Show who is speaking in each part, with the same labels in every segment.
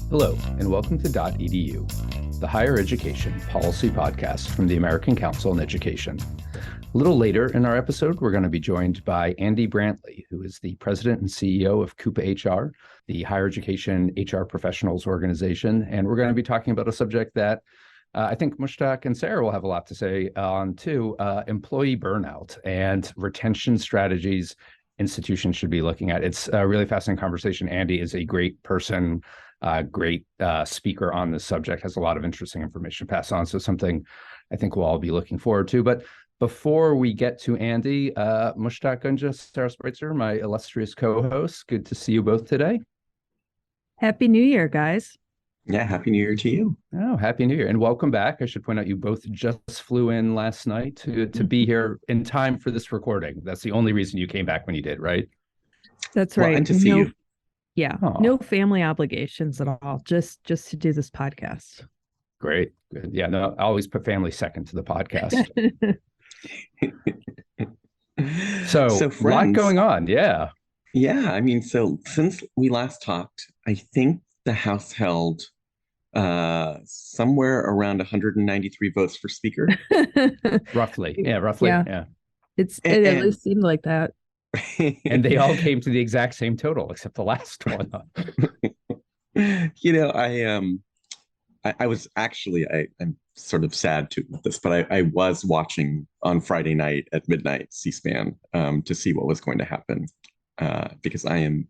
Speaker 1: Hello, and welcome to dotEDU, the higher education policy podcast from the American Council on Education. A little later in our episode, we're going to be joined by Andy Brantley, who is the president and CEO of CUPA-HR, the higher education HR professionals organization. And we're going to be talking about a subject that I think Mushtaq and Sarah will have a lot to say on too, employee burnout and retention strategies institutions should be looking at. It's a really fascinating conversation. Andy is a great person, great speaker on this subject, has a lot of interesting information to pass on. So something I think we'll all be looking forward to. But before we get to Andy, Mushtaq, Gunja, Sarah Spreitzer, my illustrious co-hosts, good to see you both today.
Speaker 2: Happy New Year, guys.
Speaker 3: Yeah, Happy New Year to you.
Speaker 1: Oh, Happy New Year. And welcome back. I should point out you both just flew in last night to be here in time for this recording. That's the only reason you came back when you did, right?
Speaker 2: That's right.
Speaker 3: And to see you.
Speaker 2: Yeah, no family obligations at all, just to do this podcast.
Speaker 1: Great. Good. Yeah, no, I always put family second to the podcast. So
Speaker 3: friends,
Speaker 1: a lot going on. Yeah.
Speaker 3: Yeah. I mean, so since we last talked, I think the House held somewhere around 193 votes for speaker.
Speaker 1: Roughly. Yeah.
Speaker 2: It at least seemed like that.
Speaker 1: And they all came to the exact same total, except the last one.
Speaker 3: You know, I was actually, I'm sort of sad to admit this, but I was watching on Friday night at midnight C-SPAN to see what was going to happen because I am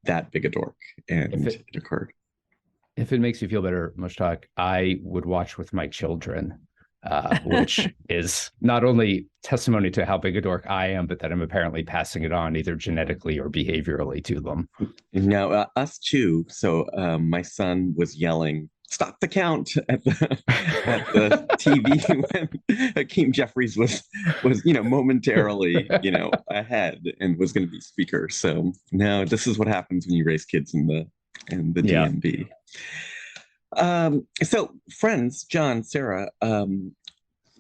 Speaker 3: that big a dork, and it occurred.
Speaker 1: If it makes you feel better, Mushtaq, I would watch with my children, which is not only testimony to how big a dork I am, but that I'm apparently passing it on either genetically or behaviorally to them.
Speaker 3: No, us too. So my son was yelling, "Stop the count" at the TV when Hakeem Jeffries was momentarily ahead and was going to be speaker. So no, this is what happens when you raise kids in the DMV. So friends, John, Sarah,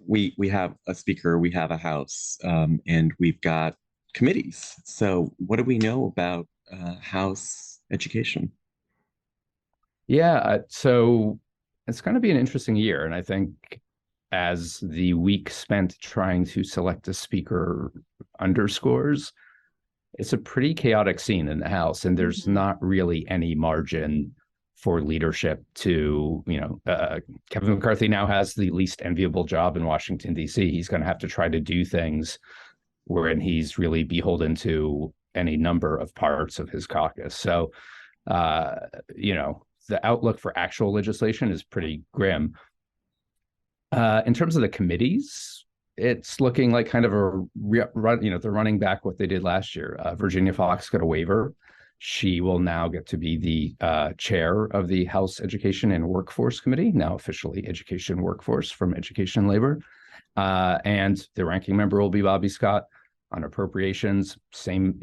Speaker 3: we have a speaker, we have a House, and we've got committees. So what do we know about House education?
Speaker 1: Yeah, so it's going to be an interesting year. And I think as the week spent trying to select a speaker underscores, it's a pretty chaotic scene in the House, and there's not really any margin for leadership to, Kevin McCarthy now has the least enviable job in Washington, D.C. He's going to have to try to do things wherein he's really beholden to any number of parts of his caucus. So, the outlook for actual legislation is pretty grim. In terms of the committees, it's looking like kind of they're running back what they did last year. Virginia Fox got a waiver. She will now get to be the chair of the House Education and Workforce Committee, now officially Education Workforce from Education and Labor. And the ranking member will be Bobby Scott. On appropriations, same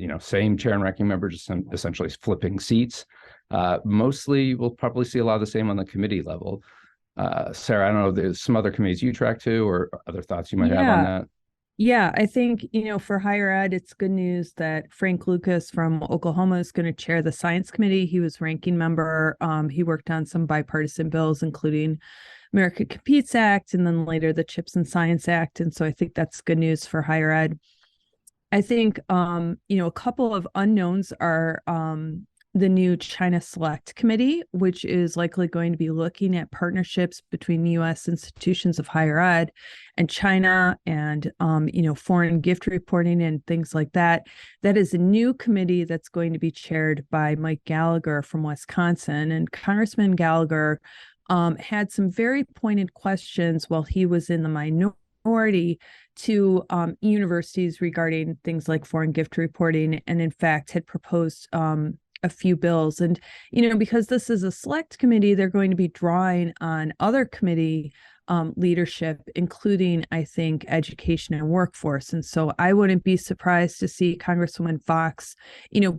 Speaker 1: chair and ranking member, just essentially flipping seats. Mostly, we'll probably see a lot of the same on the committee level. Sarah, I don't know, there's some other committees you track to or other thoughts you might have on that.
Speaker 2: Yeah, I think, for higher ed, it's good news that Frank Lucas from Oklahoma is going to chair the science committee. He was ranking member. He worked on some bipartisan bills, including America Competes Act, and then later the CHIPS and Science Act. And so I think that's good news for higher ed. I think, a couple of unknowns are the new China Select Committee, which is likely going to be looking at partnerships between U.S. institutions of higher ed and China and, foreign gift reporting and things like that. That is a new committee that's going to be chaired by Mike Gallagher from Wisconsin. And Congressman Gallagher had some very pointed questions while he was in the minority to universities regarding things like foreign gift reporting, and in fact had proposed a few bills. And, because this is a select committee, they're going to be drawing on other committee leadership, including, I think, education and workforce. And so I wouldn't be surprised to see Congresswoman Fox,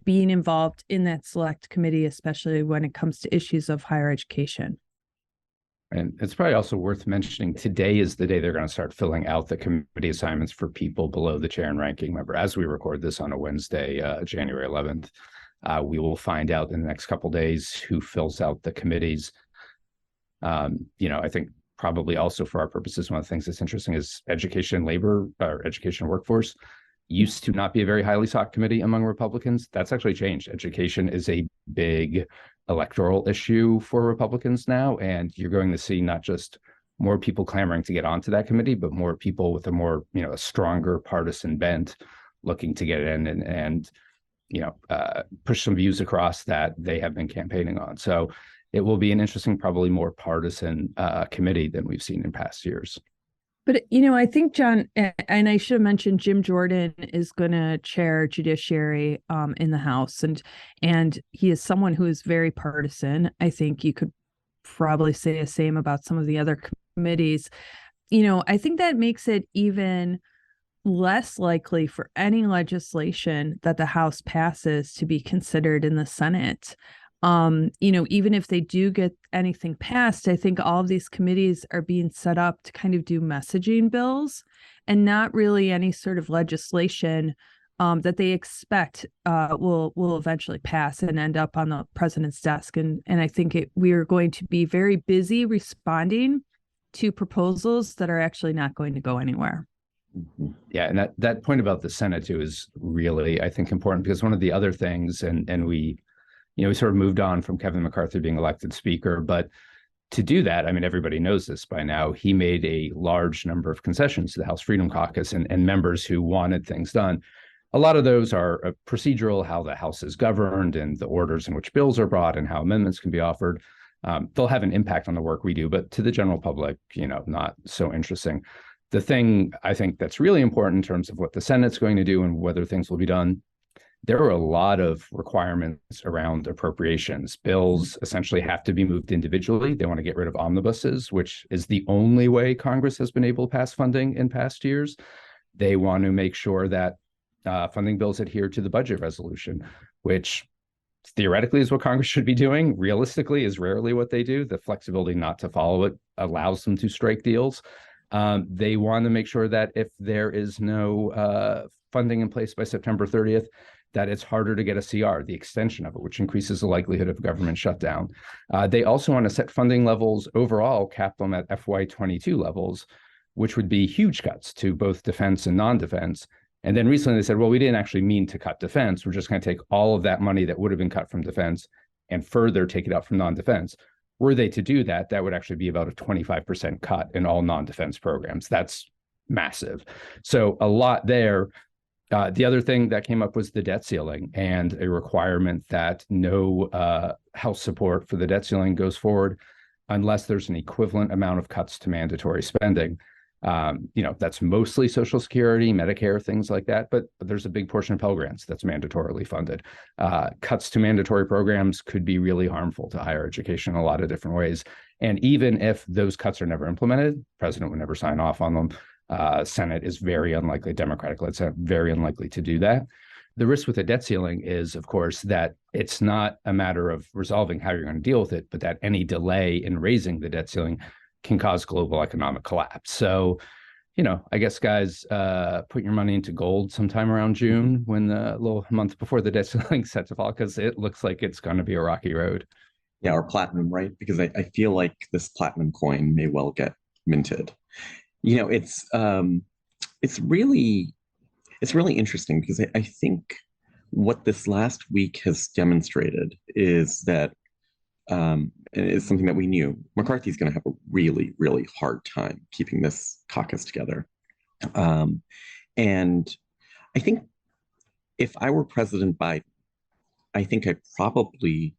Speaker 2: being involved in that select committee, especially when it comes to issues of higher education.
Speaker 1: And it's probably also worth mentioning today is the day they're going to start filling out the committee assignments for people below the chair and ranking member as we record this on a Wednesday, January 11th. We will find out in the next couple of days who fills out the committees. I think probably also for our purposes, one of the things that's interesting is education, labor, or education workforce used to not be a very highly sought committee among Republicans. That's actually changed. Education is a big electoral issue for Republicans now, and you're going to see not just more people clamoring to get onto that committee, but more people with a stronger partisan bent looking to get in and push some views across that they have been campaigning on. So it will be an interesting, probably more partisan committee than we've seen in past years.
Speaker 2: But, I think, John, and I should have mentioned, Jim Jordan is going to chair Judiciary in the House. And he is someone who is very partisan. I think you could probably say the same about some of the other committees. I think that makes it even less likely for any legislation that the House passes to be considered in the Senate. Even if they do get anything passed, I think all of these committees are being set up to kind of do messaging bills and not really any sort of legislation that they expect will eventually pass and end up on the president's desk. And I think we are going to be very busy responding to proposals that are actually not going to go anywhere.
Speaker 1: Yeah, and that point about the Senate too is really, I think, important, because one of the other things, and we sort of moved on from Kevin McCarthy being elected speaker, but to do that, I mean, everybody knows this by now, he made a large number of concessions to the House Freedom Caucus and members who wanted things done. A lot of those are procedural, how the House is governed and the orders in which bills are brought and how amendments can be offered. They'll have an impact on the work we do, but to the general public, not so interesting. The thing I think that's really important in terms of what the Senate's going to do and whether things will be done, there are a lot of requirements around appropriations. Bills essentially have to be moved individually. They want to get rid of omnibuses, which is the only way Congress has been able to pass funding in past years. They want to make sure that funding bills adhere to the budget resolution, which theoretically is what Congress should be doing. Realistically is rarely what they do. The flexibility not to follow it allows them to strike deals. They want to make sure that if there is no funding in place by September 30th, that it's harder to get a CR, the extension of it, which increases the likelihood of government shutdown. They also want to set funding levels overall, cap them at FY22 levels, which would be huge cuts to both defense and non-defense. And then recently they said, well, we didn't actually mean to cut defense. We're just going to take all of that money that would have been cut from defense and further take it out from non-defense. Were they to do that, that would actually be about a 25% cut in all non-defense programs. That's massive. So a lot there. The other thing that came up was the debt ceiling and a requirement that no House support for the debt ceiling goes forward unless there's an equivalent amount of cuts to mandatory spending. That's mostly Social Security, Medicare, things like that, but there's a big portion of Pell Grants that's mandatorily funded. Cuts to mandatory programs could be really harmful to higher education in a lot of different ways. And even if those cuts are never implemented, the president would never sign off on them. Senate is very unlikely, Democratic-led Senate, very unlikely to do that. The risk with the debt ceiling is, of course, that it's not a matter of resolving how you're going to deal with it, but that any delay in raising the debt ceiling can cause global economic collapse. So, I guess, guys, put your money into gold sometime around June, when the little month before the debt ceiling set to fall, because it looks like it's going to be a rocky road.
Speaker 3: Yeah, or platinum, right? Because I feel like this platinum coin may well get minted. It's really interesting, because I think what this last week has demonstrated is that it's something that we knew. McCarthy's going to have a really, really hard time keeping this caucus together. And I think if I were President Biden, I think I probably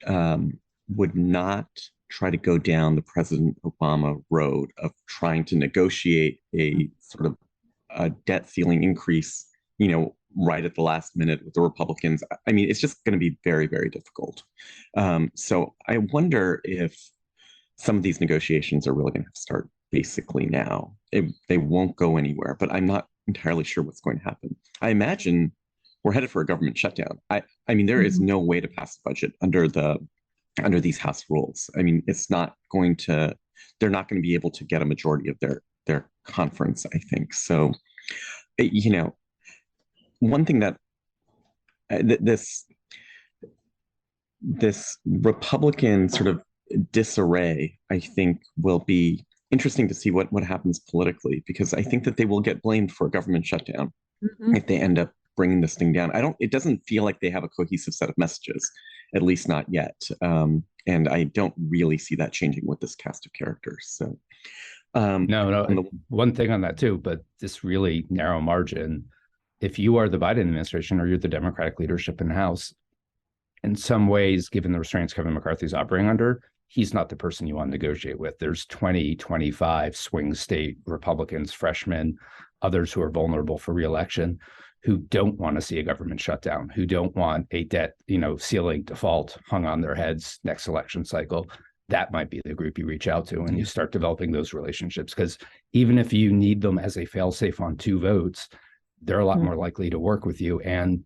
Speaker 3: would not try to go down the President Obama road of trying to negotiate a sort of a debt ceiling increase, right at the last minute with the Republicans. I mean, it's just going to be very, very difficult. So I wonder if some of these negotiations are really going to have to start basically now. They won't go anywhere, but I'm not entirely sure what's going to happen. I imagine we're headed for a government shutdown. I mean, there is no way to pass the budget under these House rules. I mean, they're not going to be able to get a majority of their conference, I think. So, one thing that this Republican sort of disarray, I think, will be interesting to see what happens politically, because I think that they will get blamed for a government shutdown if they end up bringing this thing down. It doesn't feel like they have a cohesive set of messages, at least not yet. And I don't really see that changing with this cast of characters. So,
Speaker 1: no, one thing on that too, but this really narrow margin, if you are the Biden administration or you're the Democratic leadership in the House, in some ways, given the restraints Kevin McCarthy's operating under, he's not the person you want to negotiate with. There's 20, 25 swing state Republicans, freshmen, others who are vulnerable for reelection, who don't want to see a government shutdown, who don't want a debt, ceiling default hung on their heads next election cycle. That might be the group you reach out to and you start developing those relationships, because even if you need them as a fail-safe on 2 votes, they're a lot more likely to work with you. And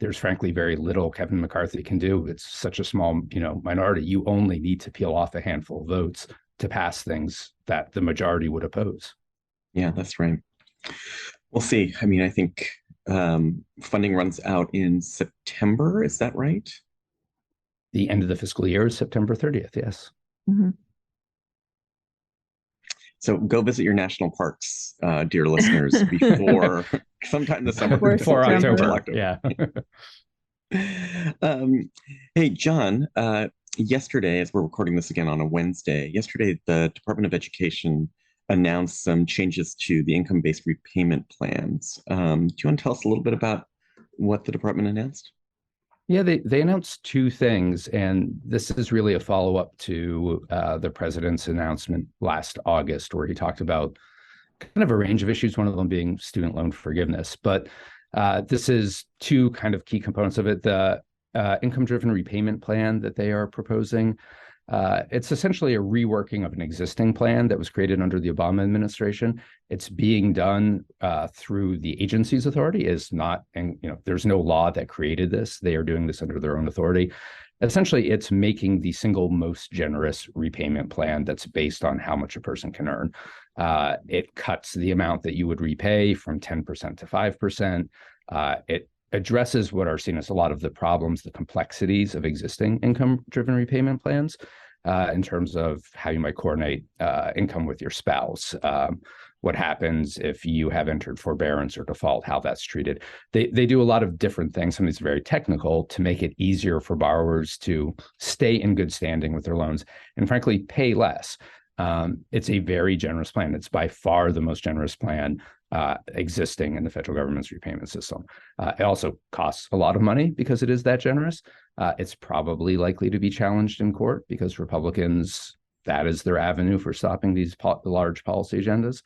Speaker 1: there's frankly very little Kevin McCarthy can do. It's such a small, minority. You only need to peel off a handful of votes to pass things that the majority would oppose.
Speaker 3: Yeah, that's right. We'll see. I mean, I think funding runs out in September. Is that right?
Speaker 1: The end of the fiscal year is September 30th. Yes.
Speaker 2: Mm-hmm.
Speaker 3: So go visit your national parks, dear listeners, before sometime this summer.
Speaker 1: Before October. Yeah.
Speaker 3: Hey, John, yesterday, as we're recording this again on a Wednesday, yesterday, the Department of Education announced some changes to the income-based repayment plans. Do you want to tell us a little bit about what the department announced?
Speaker 1: Yeah, they announced 2 things, and this is really a follow-up to the president's announcement last August, where he talked about kind of a range of issues, one of them being student loan forgiveness. But this is 2 kind of key components of it. The income-driven repayment plan that they are proposing, it's essentially a reworking of an existing plan that was created under the Obama administration. It's being done through the agency's authority. Is not, and there's no law that created this. They are doing this under their own authority. Essentially, it's making the single most generous repayment plan that's based on how much a person can earn. It cuts the amount that you would repay from 10% to 5%. It addresses what are seen as a lot of the problems, the complexities of existing income-driven repayment plans in terms of how you might coordinate income with your spouse, what happens if you have entered forbearance or default, how that's treated. They do a lot of different things, some of it's very technical, to make it easier for borrowers to stay in good standing with their loans and frankly pay less. It's a very generous plan. It's by far the most generous plan existing in the federal government's repayment system. It also costs a lot of money because it is that generous. It's probably likely to be challenged in court because Republicans, that is their avenue for stopping these large policy agendas.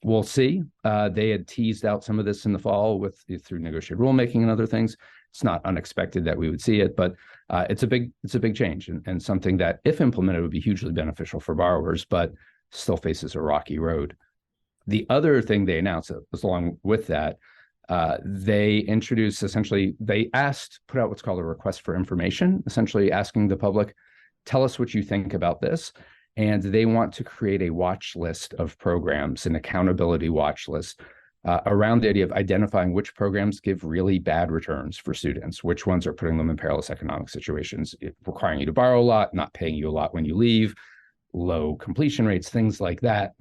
Speaker 1: We'll see. They had teased out some of this in the fall through negotiated rulemaking and other things. It's not unexpected that we would see it, but it's a big change and something that, if implemented, would be hugely beneficial for borrowers, but still faces a rocky road. The other thing they announced was along with that, they introduced, essentially, they put out what's called a request for information, essentially asking the public, tell us what you think about this. And they want to create a watch list of programs, an accountability watch list around the idea of identifying which programs give really bad returns for students, which ones are putting them in perilous economic situations, requiring you to borrow a lot, not paying you a lot when you leave, low completion rates, things like that.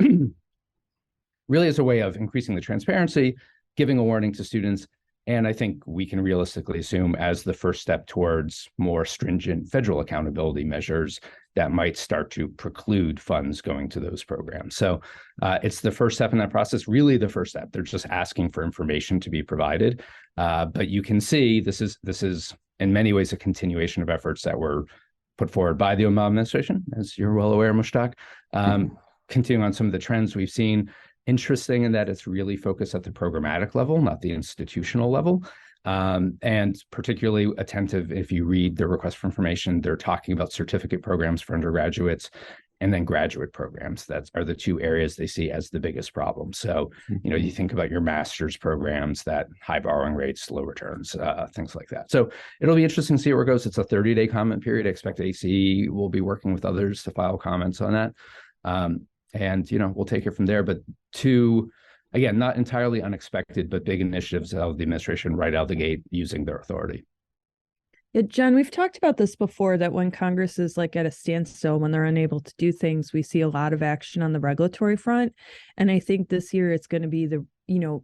Speaker 1: Really as a way of increasing the transparency, giving a warning to students. And I think we can realistically assume as the first step towards more stringent federal accountability measures that might start to preclude funds going to those programs. So it's the first step in that process, really the first step. They're just asking for information to be provided. But you can see this is in many ways a continuation of efforts that were put forward by the Obama administration, as you're well aware, Mushtaq. Continuing on some of the trends we've seen. Interesting in that it's really focused at the programmatic level, not the institutional level. And particularly attentive, if you read the request for information, they're talking about certificate programs for undergraduates and then graduate programs. That are the 2 areas they see as the biggest problem. So, you think about your master's programs, that high borrowing rates, low returns, things like that. So it'll be interesting to see where it goes. It's a 30-day comment period. I expect ACE will be working with others to file comments on that. And, we'll take it from there. But 2, again, not entirely unexpected, but big initiatives of the administration right out of the gate using their authority.
Speaker 2: Yeah, John, we've talked about this before that when Congress is like at a standstill, when they're unable to do things, we see a lot of action on the regulatory front. And I think this year it's going to be the,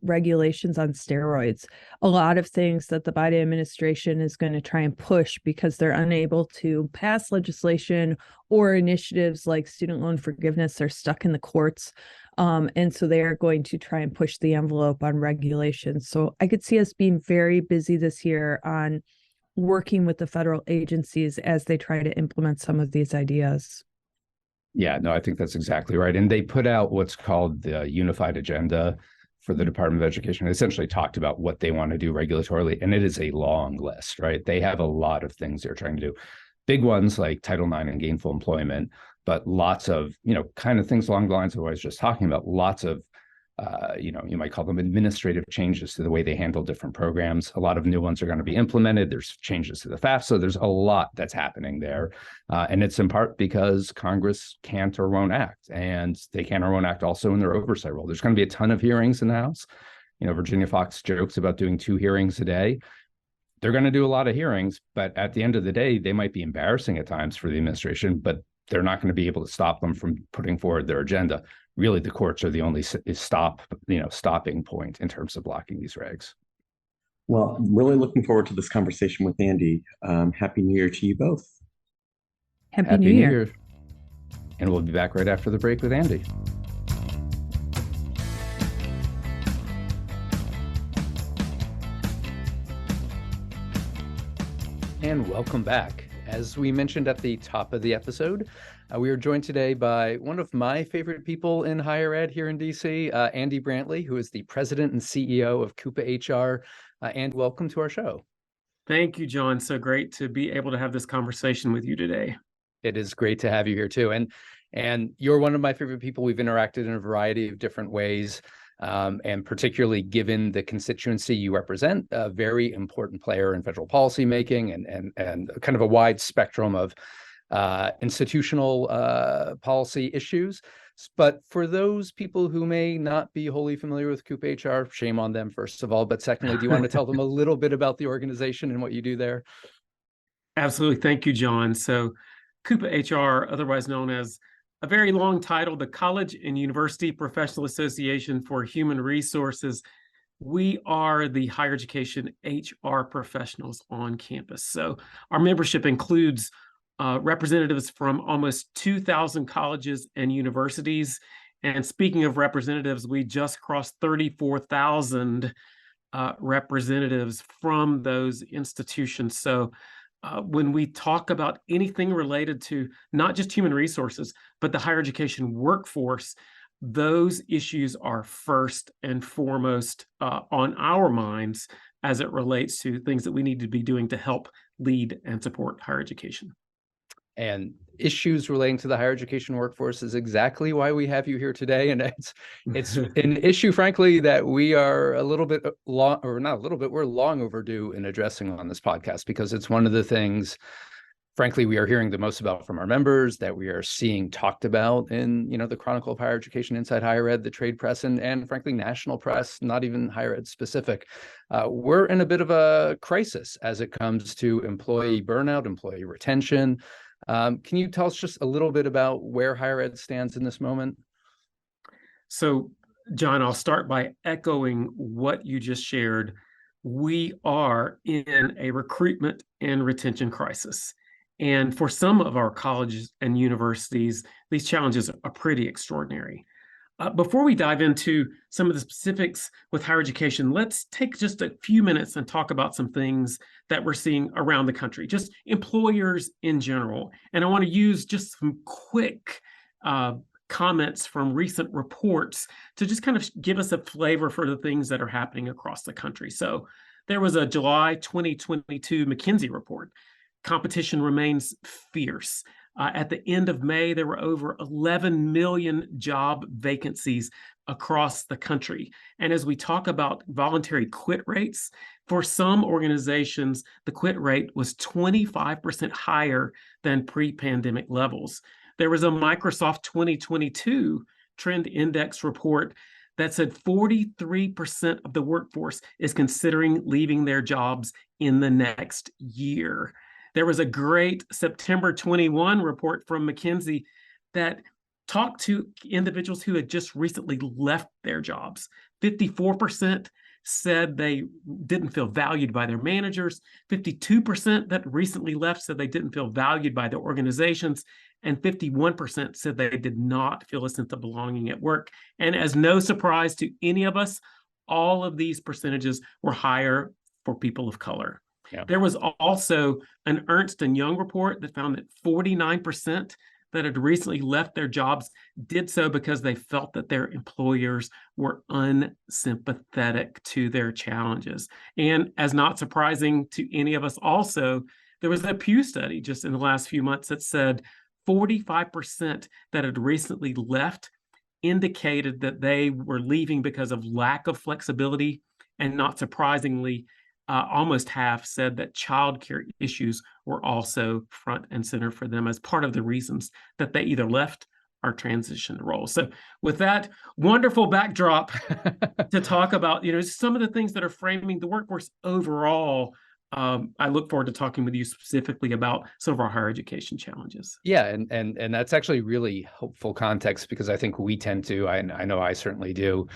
Speaker 2: regulations on steroids. A lot of things that the Biden administration is going to try and push because they're unable to pass legislation or initiatives like student loan forgiveness are stuck in the courts. And so they are going to try and push the envelope on regulations. So I could see us being very busy this year on working with the federal agencies as they try to implement some of these ideas.
Speaker 1: Yeah, no, I think that's exactly right. And they put out what's called the Unified Agenda for the Department of Education. They essentially talked about what they want to do regulatorily, and it is a long list, right? They have a lot of things they're trying to do. Big ones like Title IX and gainful employment, but lots of, kind of things along the lines of what I was just talking about, lots of you might call them administrative changes to the way they handle different programs. A lot of new ones are going to be implemented. There's changes to the FAFSA. So there's a lot that's happening there. And it's in part because Congress can't or won't act. And they can or won't act also in their oversight role. There's going to be a ton of hearings in the House. Virginia Fox jokes about doing 2 hearings a day. They're going to do a lot of hearings, but at the end of the day, they might be embarrassing at times for the administration, but they're not going to be able to stop them from putting forward their agenda. Really, the courts are the only stopping point in terms of blocking these regs.
Speaker 3: Well, I'm really looking forward to this conversation with Andy. Happy New Year to you both.
Speaker 2: Happy New Year.
Speaker 1: And we'll be back right after the break with Andy. And welcome back. As we mentioned at the top of the episode, we are joined today by one of my favorite people in higher ed here in DC, Andy Brantley, who is the president and CEO of CUPA-HR. And welcome to our show.
Speaker 4: Thank you, John. So great to be able to have this conversation with you today.
Speaker 1: It is great to have you here too. And you're one of my favorite people. We've interacted in a variety of different ways. And particularly given the constituency you represent, a very important player in federal policy making and kind of a wide spectrum of institutional policy issues. But for those people who may not be wholly familiar with CUPA-HR, shame on them, first of all. But secondly, do you want to tell them a little bit about the organization and what you do there?
Speaker 4: Absolutely. Thank you, John. So CUPA-HR, otherwise known as a very long title, the College and University Professional Association for Human Resources. We are the higher education HR professionals on campus. So our membership includes representatives from almost 2,000 colleges and universities. And speaking of representatives, we just crossed 34,000 representatives from those institutions. So when we talk about anything related to not just human resources, but the higher education workforce, those issues are first and foremost on our minds as it relates to things that we need to be doing to help lead and support higher education.
Speaker 1: And issues relating to the higher education workforce is exactly why we have you here today. And it's an issue, frankly, that we are a little bit long, or not a little bit, we're long overdue in addressing on this podcast, because it's one of the things, frankly, we are hearing the most about from our members, that we are seeing talked about in, the Chronicle of Higher Education, Inside Higher Ed, the trade press, and frankly, national press, not even higher ed specific. We're in a bit of a crisis as it comes to employee burnout, employee retention. Can you tell us just a little bit about where higher ed stands in this moment?
Speaker 4: So, John, I'll start by echoing what you just shared. We are in a recruitment and retention crisis. And for some of our colleges and universities, these challenges are pretty extraordinary. Before we dive into some of the specifics with higher education, let's take just a few minutes and talk about some things that we're seeing around the country, just employers in general. And I want to use just some quick comments from recent reports to just kind of give us a flavor for the things that are happening across the country. So there was a July 2022 McKinsey report. Competition remains fierce. At the end of May, there were over 11 million job vacancies across the country. And as we talk about voluntary quit rates, for some organizations, the quit rate was 25% higher than pre-pandemic levels. There was a Microsoft 2022 Trend Index report that said 43% of the workforce is considering leaving their jobs in the next year. There was a great September 21 report from McKinsey that talked to individuals who had just recently left their jobs. 54% said they didn't feel valued by their managers. 52% that recently left said they didn't feel valued by their organizations. And 51% said they did not feel a sense of belonging at work. And as no surprise to any of us, all of these percentages were higher for people of color.
Speaker 1: Yeah.
Speaker 4: There was also an Ernst & Young report that found that 49% that had recently left their jobs did so because they felt that their employers were unsympathetic to their challenges. And as not surprising to any of us also, there was a Pew study just in the last few months that said 45% that had recently left indicated that they were leaving because of lack of flexibility. And not surprisingly, almost half said that childcare issues were also front and center for them as part of the reasons that they either left or transitioned roles. So with that wonderful backdrop to talk about, some of the things that are framing the workforce overall, I look forward to talking with you specifically about some of our higher education challenges.
Speaker 1: Yeah, and that's actually really helpful context, because I think we tend to, I know I certainly do,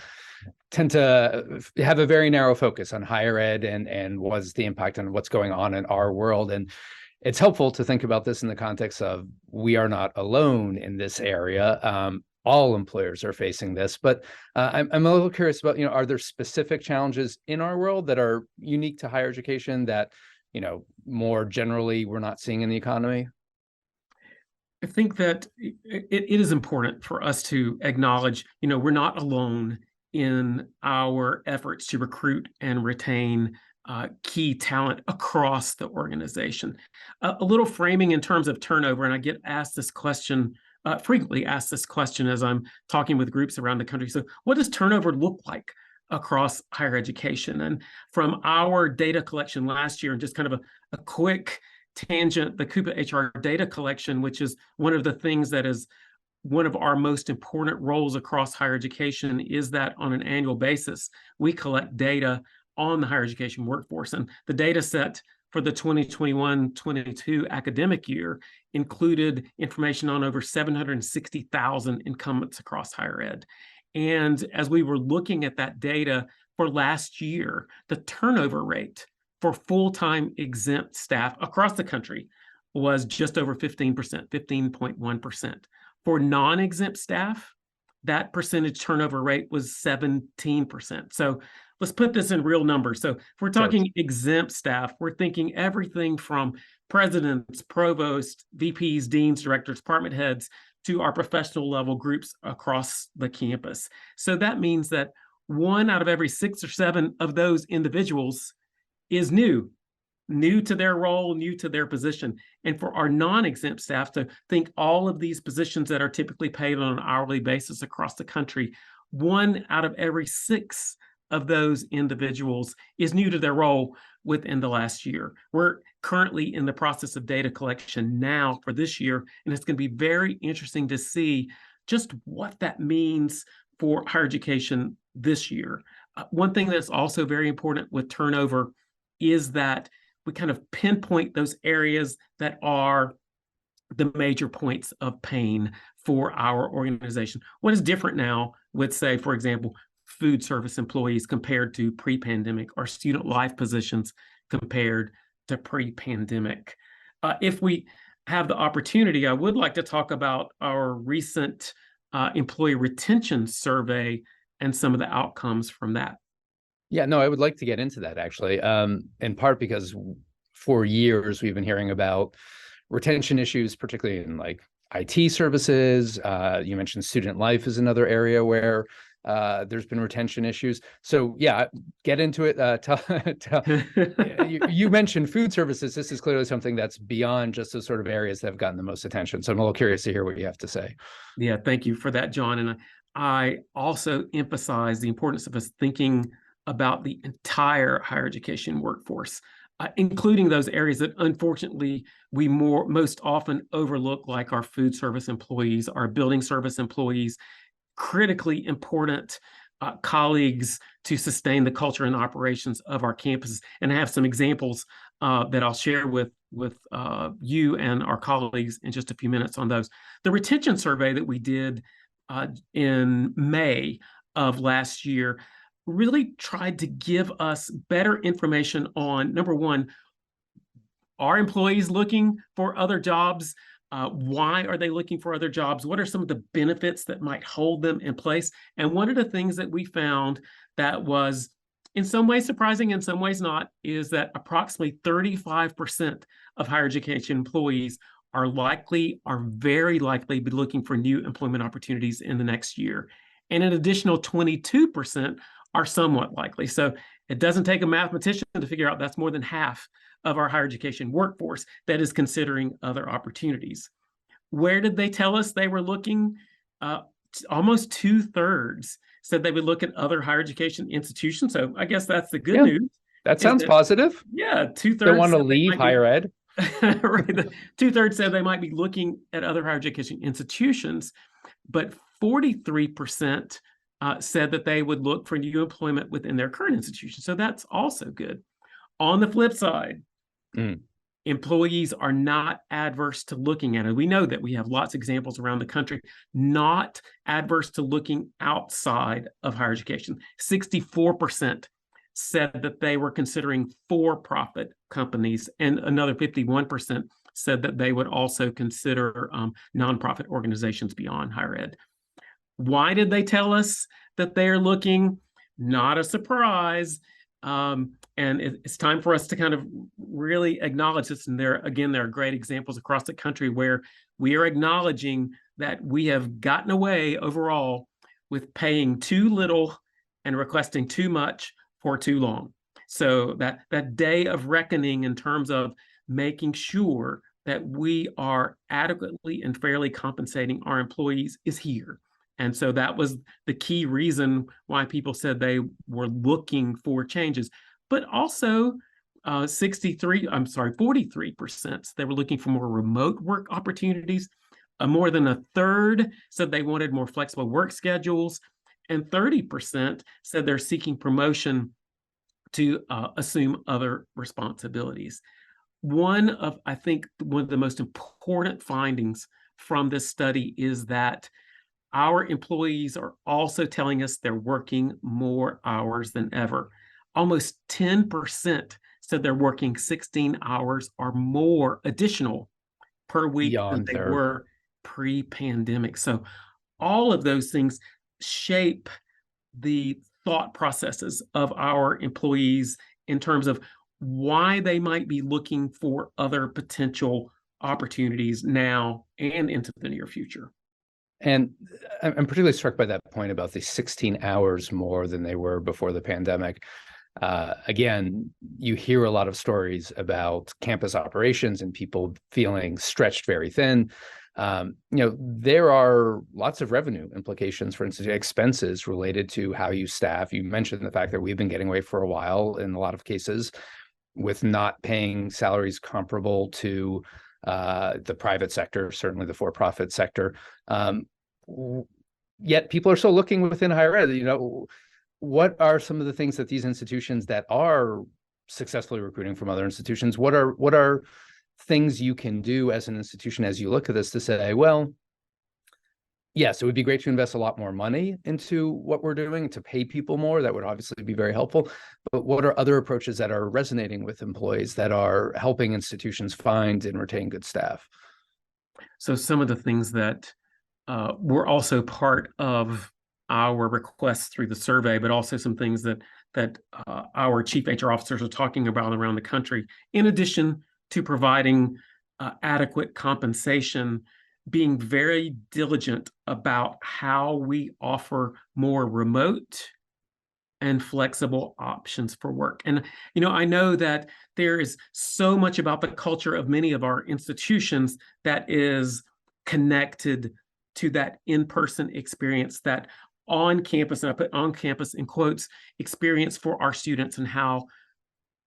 Speaker 1: tend to have a very narrow focus on higher ed and what's the impact on what's going on in our world. And it's helpful to think about this in the context of we are not alone in this area. All employers are facing this, but I'm a little curious about, are there specific challenges in our world that are unique to higher education that, more generally we're not seeing in the economy?
Speaker 4: I think that it is important for us to acknowledge, we're not alone in our efforts to recruit and retain key talent across the organization. A little framing in terms of turnover, and I get asked this question, frequently asked this question as I'm talking with groups around the country. So what does turnover look like across higher education? And from our data collection last year, and just kind of a quick tangent, the CUPA-HR data collection, which is one of the things that is one of our most important roles across higher education, is that on an annual basis, we collect data on the higher education workforce. And the data set for the 2021-22 academic year included information on over 760,000 incumbents across higher ed. And as we were looking at that data for last year, the turnover rate for full-time exempt staff across the country was just over 15%, 15.1%. For non-exempt staff, that percentage turnover rate was 17%. So let's put this in real numbers. So if we're talking exempt staff, we're thinking everything from presidents, provosts, VPs, deans, directors, department heads, to our professional level groups across the campus. So that means that 1 out of every 6 or 7 of those individuals is new to their role, new to their position. And for our non-exempt staff to think all of these positions that are typically paid on an hourly basis across the country, 1 out of every 6 of those individuals is new to their role within the last year. We're currently in the process of data collection now for this year, and it's going to be very interesting to see just what that means for higher education this year. One thing that's also very important with turnover is that we kind of pinpoint those areas that are the major points of pain for our organization. What is different now with, say, for example, food service employees compared to pre-pandemic, or student life positions compared to pre-pandemic? If we have the opportunity, I would like to talk about our recent employee retention survey and some of the outcomes from that.
Speaker 1: Yeah, no, I would like to get into that actually, in part because for years we've been hearing about retention issues, particularly in like IT services. You mentioned student life is another area where there's been retention issues. So yeah, get into it. You mentioned food services. This is clearly something that's beyond just those sort of areas that have gotten the most attention. So I'm a little curious to hear what you have to say.
Speaker 4: Yeah, thank you for that, John. And I also emphasize the importance of us thinking about the entire higher education workforce, including those areas that unfortunately we most often overlook, like our food service employees, our building service employees. Critically important colleagues to sustain the culture and operations of our campuses. And I have some examples that I'll share with you and our colleagues in just a few minutes on those. The retention survey that we did in May of last year really tried to give us better information on, number one, are employees looking for other jobs? Why are they looking for other jobs? What are some of the benefits that might hold them in place? And one of the things that we found that was in some ways surprising, in some ways not, is that approximately 35% of higher education employees are very likely be looking for new employment opportunities in the next year. And an additional 22% are somewhat likely. So it doesn't take a mathematician to figure out that's more than half of our higher education workforce that is considering other opportunities. Where did they tell us they were looking? Almost 2/3 said they would look at other higher education institutions. So I guess that's the good news.
Speaker 1: That sounds positive.
Speaker 4: Yeah, 2/3
Speaker 1: don't want to leave higher ed.
Speaker 4: Right. 2/3 said they might be looking at other higher education institutions, but 43% said that they would look for new employment within their current institution. So that's also good. On the flip side, employees are not adverse to looking at it. We know that we have lots of examples around the country, not adverse to looking outside of higher education. 64% said that they were considering for-profit companies, and another 51% said that they would also consider nonprofit organizations beyond higher ed. Why did they tell us that they're looking? Not a surprise. And it's time for us to kind of really acknowledge this. And there are great examples across the country where we are acknowledging that we have gotten away overall with paying too little and requesting too much for too long. So that day of reckoning in terms of making sure that we are adequately and fairly compensating our employees is here. And so that was the key reason why people said they were looking for changes. But also 43%, they were looking for more remote work opportunities. More than a third said they wanted more flexible work schedules. And 30% said they're seeking promotion to assume other responsibilities. One of the most important findings from this study is that our employees are also telling us they're working more hours than ever. Almost 10% said they're working 16 hours or more additional per week than they were pre-pandemic. So all of those things shape the thought processes of our employees in terms of why they might be looking for other potential opportunities now and into the near future.
Speaker 1: And I'm particularly struck by that point about the 16 hours more than they were before the pandemic. Again, you hear a lot of stories about campus operations and people feeling stretched very thin. There are lots of revenue implications, for instance, expenses related to how you staff. You mentioned the fact that we've been getting away for a while in a lot of cases with not paying salaries comparable to the private sector, certainly the for-profit sector. Yet people are still looking within higher ed. What are some of the things that these institutions that are successfully recruiting from other institutions, what are things you can do as an institution as you look at this to say, well, yes, it would be great to invest a lot more money into what we're doing to pay people more. That would obviously be very helpful. But what are other approaches that are resonating with employees that are helping institutions find and retain good staff?
Speaker 4: So some of the things that were also part of our requests through the survey, but also some things that our chief HR officers are talking about around the country, in addition to providing adequate compensation, being very diligent about how we offer more remote and flexible options for work. And, I know that there is so much about the culture of many of our institutions that is connected to that in-person experience, that on campus, and I put on campus in quotes, experience for our students, and how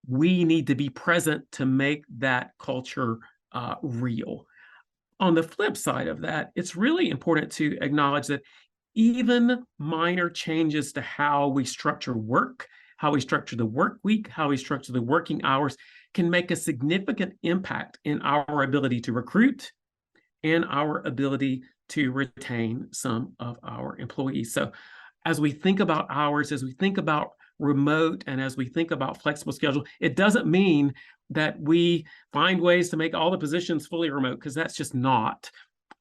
Speaker 4: we need to be present to make that culture real. On the flip side of that, it's really important to acknowledge that even minor changes to how we structure work, how we structure the work week, how we structure the working hours can make a significant impact in our ability to recruit and our ability to retain some of our employees. So as we think about hours, as we think about remote, and as we think about flexible schedule, it doesn't mean that we find ways to make all the positions fully remote, because that's just not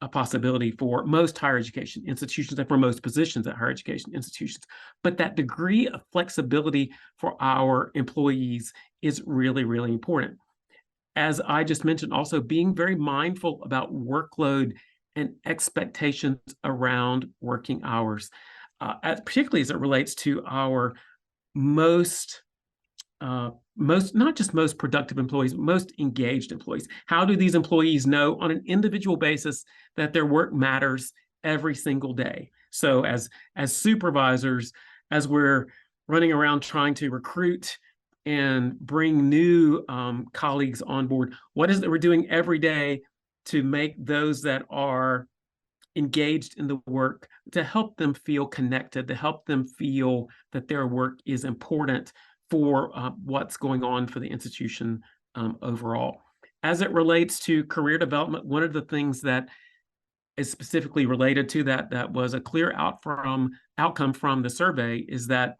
Speaker 4: a possibility for most higher education institutions and for most positions at higher education institutions. But that degree of flexibility for our employees is really, really important. As I just mentioned, also being very mindful about workload and expectations around working hours, particularly as it relates to our most not just most productive employees, but most engaged employees. How do these employees know on an individual basis that their work matters every single day? So as supervisors, as we're running around trying to recruit and bring new colleagues on board, what is it that we're doing every day to make those that are engaged in the work, to help them feel connected, to help them feel that their work is important for what's going on for the institution overall. As it relates to career development, one of the things that is specifically related to that was a clear outcome from the survey is that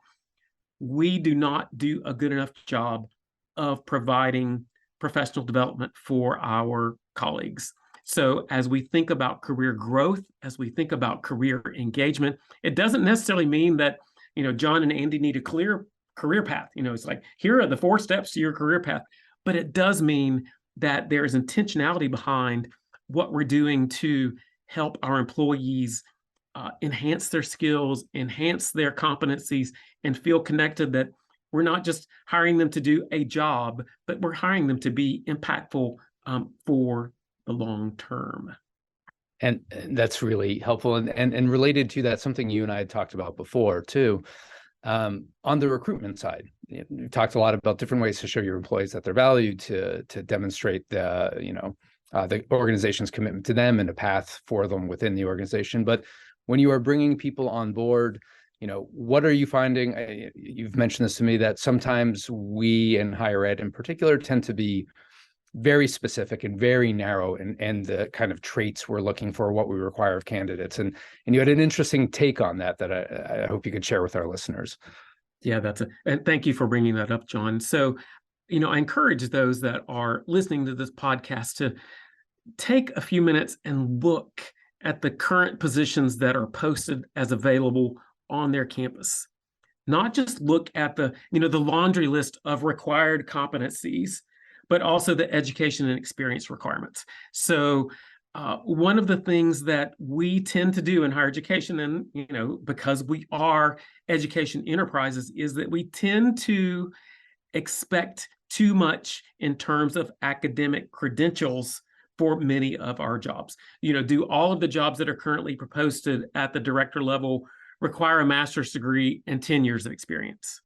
Speaker 4: we do not do a good enough job of providing professional development for our colleagues. So as we think about career growth, as we think about career engagement, it doesn't necessarily mean that, John and Andy need a clear career path. It's like, here are the 4 steps to your career path. But it does mean that there is intentionality behind what we're doing to help our employees enhance their skills, enhance their competencies, and feel connected, that we're not just hiring them to do a job, but we're hiring them to be impactful for the long term.
Speaker 1: And that's really helpful. And related to that, something you and I had talked about before too, on the recruitment side, you've talked a lot about different ways to show your employees that they're valued, to demonstrate the organization's commitment to them and a path for them within the organization. But when you are bringing people on board, what are you finding? You've mentioned this to me, that sometimes we in higher ed in particular tend to be very specific and very narrow and the kind of traits we're looking for, what we require of candidates. And you had an interesting take on that I hope you could share with our listeners.
Speaker 4: Yeah, and thank you for bringing that up, John. So, I encourage those that are listening to this podcast to take a few minutes and look at the current positions that are posted as available on their campus. Not just look at the laundry list of required competencies, but also the education and experience requirements. So one of the things that we tend to do in higher education, and because we are education enterprises, is that we tend to expect too much in terms of academic credentials for many of our jobs. Do all of the jobs that are currently posted at the director level require a master's degree and 10 years of experience?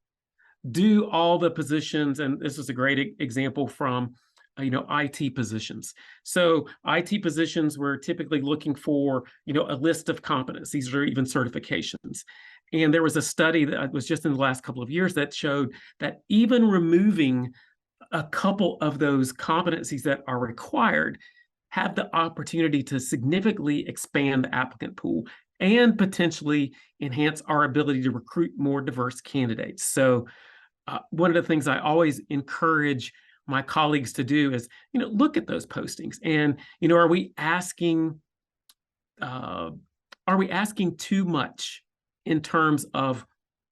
Speaker 4: Do all the positions, and this is a great example from IT positions. So IT positions, we're typically looking for a list of competencies or even certifications. And there was a study that was just in the last couple of years that showed that even removing a couple of those competencies that are required have the opportunity to significantly expand the applicant pool and potentially enhance our ability to recruit more diverse candidates. So one of the things I always encourage my colleagues to do is, look at those postings and, are we asking too much in terms of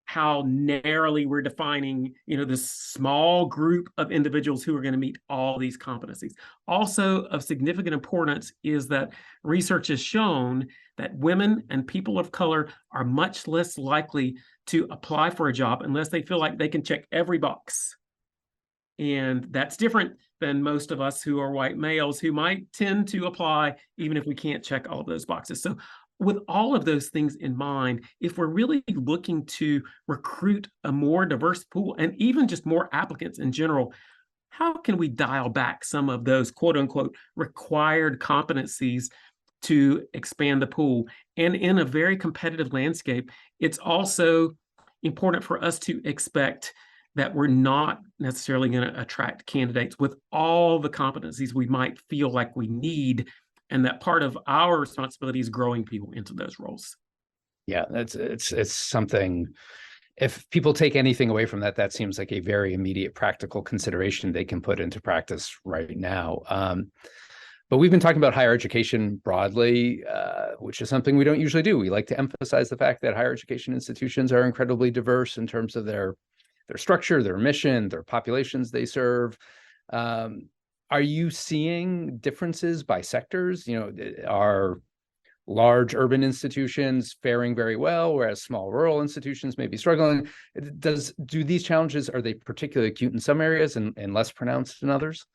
Speaker 4: how narrowly we're defining, this small group of individuals who are going to meet all these competencies? Also of significant importance is that research has shown that women and people of color are much less likely to apply for a job unless they feel like they can check every box. And that's different than most of us who are white males, who might tend to apply even if we can't check all of those boxes. So with all of those things in mind, if we're really looking to recruit a more diverse pool and even just more applicants in general, how can we dial back some of those quote unquote required competencies to expand the pool. And in a very competitive landscape, it's also important for us to expect that we're not necessarily going to attract candidates with all the competencies we might feel like we need, and that part of our responsibility is growing people into those roles.
Speaker 1: Yeah, it's something. If people take anything away from that, that seems like a very immediate practical consideration they can put into practice right now. But we've been talking about higher education broadly, which is something we don't usually do. We like to emphasize the fact that higher education institutions are incredibly diverse in terms of their structure, their mission, their populations they serve. Are you seeing differences by sectors? Are large urban institutions faring very well, whereas small rural institutions may be struggling? Do these challenges, are they particularly acute in some areas and less pronounced in others?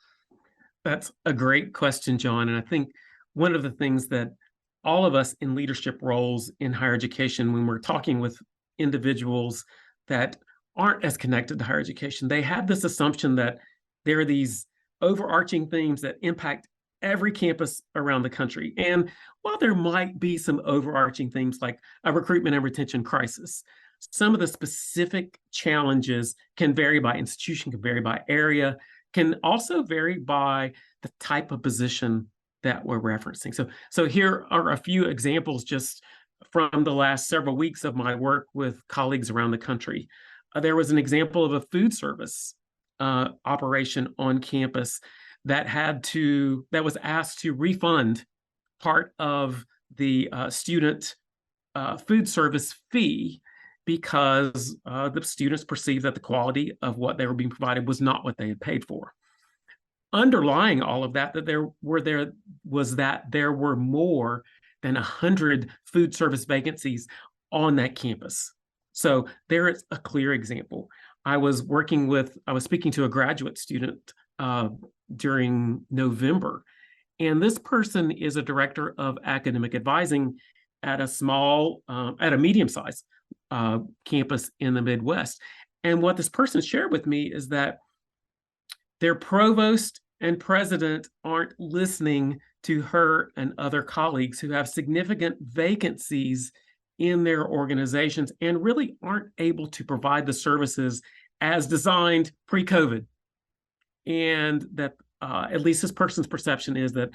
Speaker 4: That's a great question, John. And I think one of the things that all of us in leadership roles in higher education, when we're talking with individuals that aren't as connected to higher education, they have this assumption that there are these overarching themes that impact every campus around the country. And while there might be some overarching themes like a recruitment and retention crisis, some of the specific challenges can vary by institution, can vary by area, can also vary by the type of position that we're referencing. So here are a few examples just from the last several weeks of my work with colleagues around the country. There was an example of a food service operation on campus that was asked to refund part of the student food service fee because the students perceived that the quality of what they were being provided was not what they had paid for. Underlying all of that, there were more than 100 food service vacancies on that campus. So there is a clear example. I was speaking to a graduate student during November, and this person is a director of academic advising at a medium-sized campus in the Midwest. And what this person shared with me is that their provost and president aren't listening to her and other colleagues who have significant vacancies in their organizations and really aren't able to provide the services as designed pre-COVID. And that at least this person's perception is that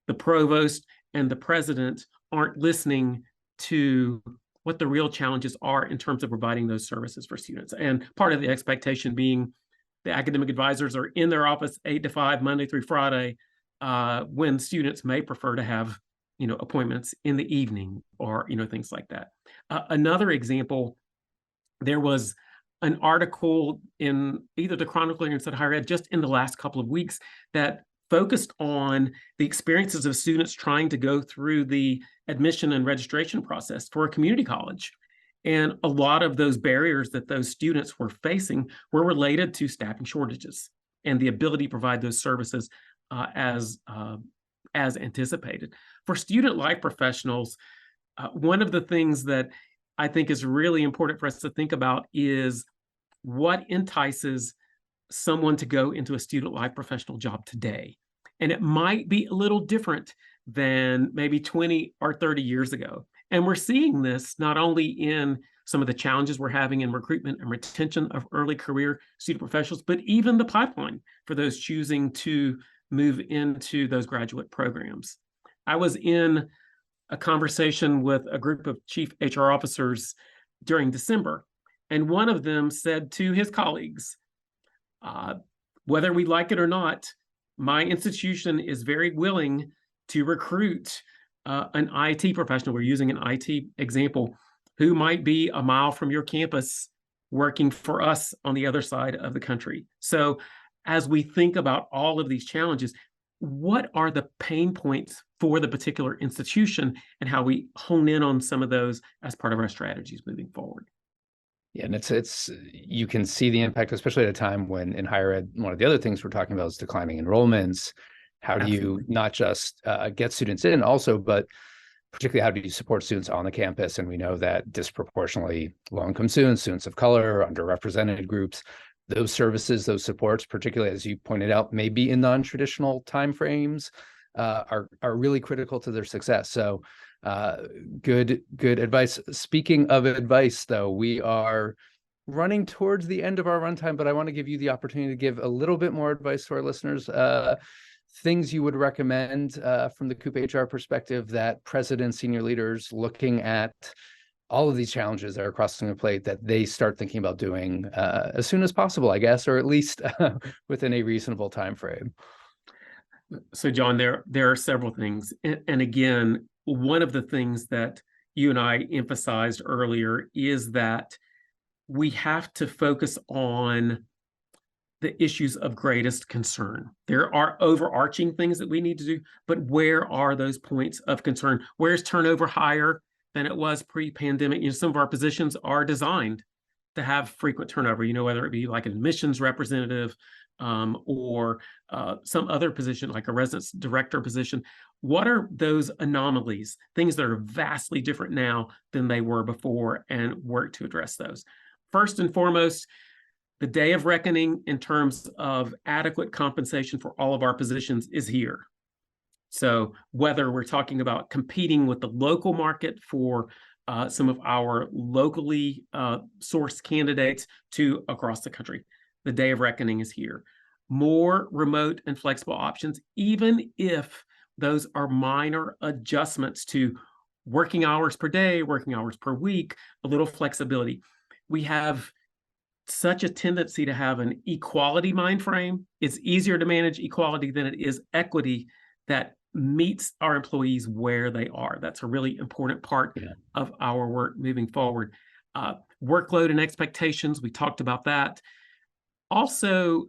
Speaker 4: the provost and the president aren't listening to what the real challenges are in terms of providing those services for students. And part of the expectation being the academic advisors are in their office 8 to 5, Monday through Friday, when students may prefer to have, appointments in the evening or, things like that. Another example, there was an article in either the Chronicle or Inside Higher Ed just in the last couple of weeks that focused on the experiences of students trying to go through the admission and registration process for a community college. And a lot of those barriers that those students were facing were related to staffing shortages and the ability to provide those services as anticipated. For student life professionals, one of the things that I think is really important for us to think about is what entices someone to go into a student life professional job today. And it might be a little different than maybe 20 or 30 years ago. And we're seeing this not only in some of the challenges we're having in recruitment and retention of early career student professionals, but even the pipeline for those choosing to move into those graduate programs. I was in a conversation with a group of chief HR officers during December, and one of them said to his colleagues, whether we like it or not, my institution is very willing to recruit an IT professional. We're using an IT example, who might be a mile from your campus working for us on the other side of the country. So as we think about all of these challenges, what are the pain points for the particular institution and how we hone in on some of those as part of our strategies moving forward?
Speaker 1: Yeah, and it's you can see the impact, especially at a time when in higher ed, one of the other things we're talking about is declining enrollments. How do you not just get students in also, but particularly how do you support students on the campus? And we know that disproportionately low-income students of color, underrepresented groups, those services, those supports, particularly as you pointed out, may be in non-traditional timeframes. are really critical to their success. So good advice. Speaking of advice, though, we are running towards the end of our runtime, but I want to give you the opportunity to give a little bit more advice to our listeners. Things you would recommend from the CUPA-HR perspective that presidents, senior leaders looking at all of these challenges that are crossing the plate, that they start thinking about doing as soon as possible, I guess, or at least within a reasonable time frame.
Speaker 4: So, John, there are several things. And again, one of the things that you and I emphasized earlier is that we have to focus on the issues of greatest concern. There are overarching things that we need to do, but where are those points of concern? Where's turnover higher than it was pre-pandemic? Some of our positions are designed to have frequent turnover, whether it be like an admissions representative or some other position like a residence director position. What are those anomalies, things that are vastly different now than they were before, and work to address those? First and foremost, the day of reckoning in terms of adequate compensation for all of our positions is here. So whether we're talking about competing with the local market for some of our locally sourced candidates to across the country, the day of reckoning is here. More remote and flexible options, even if those are minor adjustments to working hours per day, working hours per week, a little flexibility. We have such a tendency to have an equality mind frame. It's easier to manage equality than it is equity that meets our employees where they are. That's a really important part of our work moving forward. Workload and expectations, we talked about that. Also,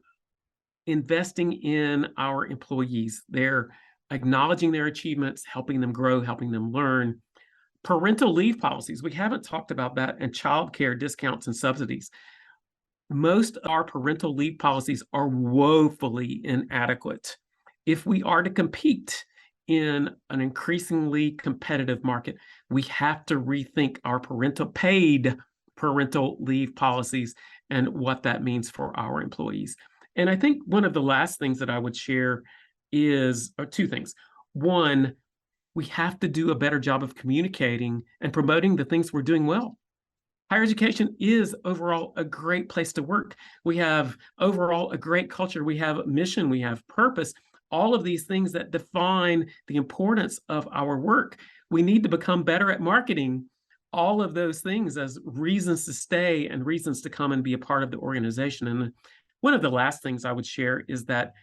Speaker 4: investing in our employees. They're acknowledging their achievements, helping them grow, helping them learn. Parental leave policies, we haven't talked about that, and childcare discounts and subsidies. Most of our parental leave policies are woefully inadequate. If we are to compete in an increasingly competitive market, we have to rethink our paid parental leave policies and what that means for our employees. And I think one of the last things that I would share is two things. One, we have to do a better job of communicating and promoting the things we're doing well. Higher education is overall a great place to work. We have overall a great culture. We have mission, we have purpose, all of these things that define the importance of our work. We need to become better at marketing all of those things as reasons to stay and reasons to come and be a part of the organization. And one of the last things I would share is that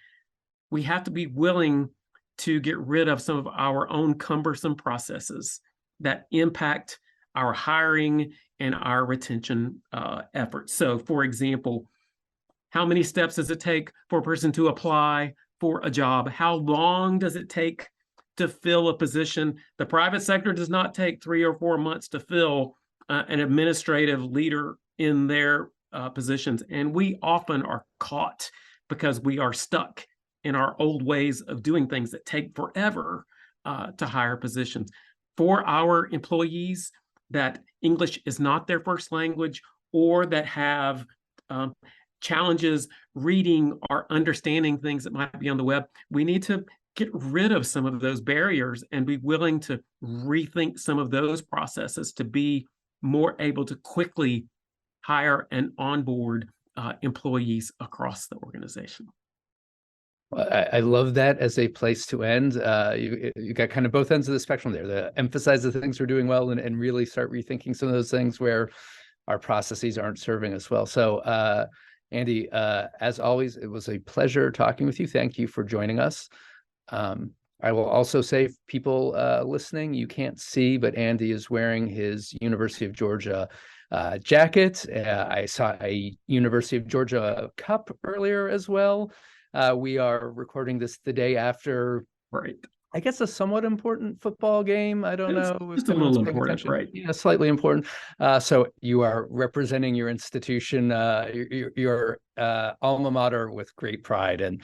Speaker 4: we have to be willing to get rid of some of our own cumbersome processes that impact our hiring and our retention efforts. So, for example, how many steps does it take for a person to apply for a job? How long does it take to fill a position? The private sector does not take 3 or 4 months to fill an administrative leader in their positions. And we often are caught because we are stuck in our old ways of doing things that take forever to hire positions. For our employees that English is not their first language, or that have challenges reading or understanding things that might be on the web, we need to get rid of some of those barriers and be willing to rethink some of those processes to be more able to quickly hire and onboard employees across the organization.
Speaker 1: I love that as a place to end. You got kind of both ends of the spectrum there, to emphasize the things we're doing well and really start rethinking some of those things where our processes aren't serving us well. So, Andy, as always, it was a pleasure talking with you. Thank you for joining us. I will also say, people listening, you can't see, but Andy is wearing his University of Georgia jacket. I saw a University of Georgia cup earlier as well. We are recording this the day after,
Speaker 4: right,
Speaker 1: I guess, a somewhat important football game. I don't know.
Speaker 4: Just a little important, right?
Speaker 1: Yeah, slightly important. So you are representing your institution, your alma mater with great pride and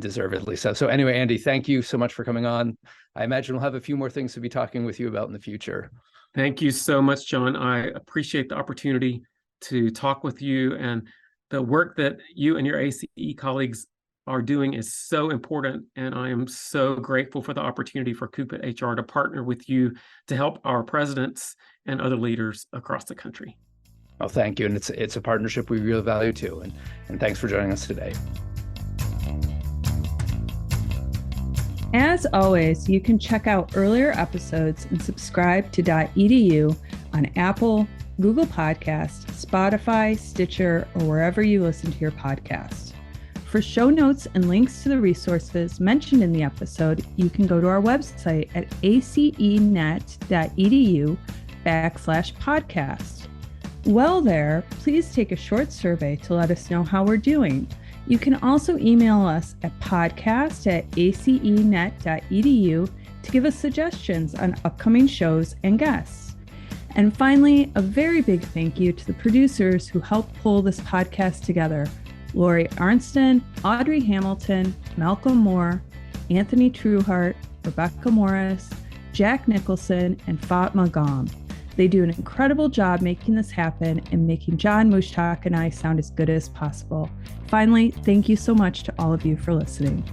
Speaker 1: deservedly so. So anyway, Andy, thank you so much for coming on. I imagine we'll have a few more things to be talking with you about in the future.
Speaker 4: Thank you so much, John. I appreciate the opportunity to talk with you, and the work that you and your ACE colleagues are doing is so important, and I am so grateful for the opportunity for CUPA-HR to partner with you to help our presidents and other leaders across the country.
Speaker 1: Well, thank you. And it's a partnership we really value too. And thanks for joining us today.
Speaker 2: As always, you can check out earlier episodes and subscribe to dotEDU on Apple, Google Podcasts, Spotify, Stitcher, or wherever you listen to your podcast. For show notes and links to the resources mentioned in the episode, you can go to our website at acenet.edu/podcast. While there, please take a short survey to let us know how we're doing. You can also email us at podcast@acenet.edu to give us suggestions on upcoming shows and guests. And finally, a very big thank you to the producers who helped pull this podcast together: Lori Arnston, Audrey Hamilton, Malcolm Moore, Anthony Trueheart, Rebecca Morris, Jack Nicholson, and Fatma Gom. They do an incredible job making this happen and making John, Mushtaq, and I sound as good as possible. Finally, thank you so much to all of you for listening.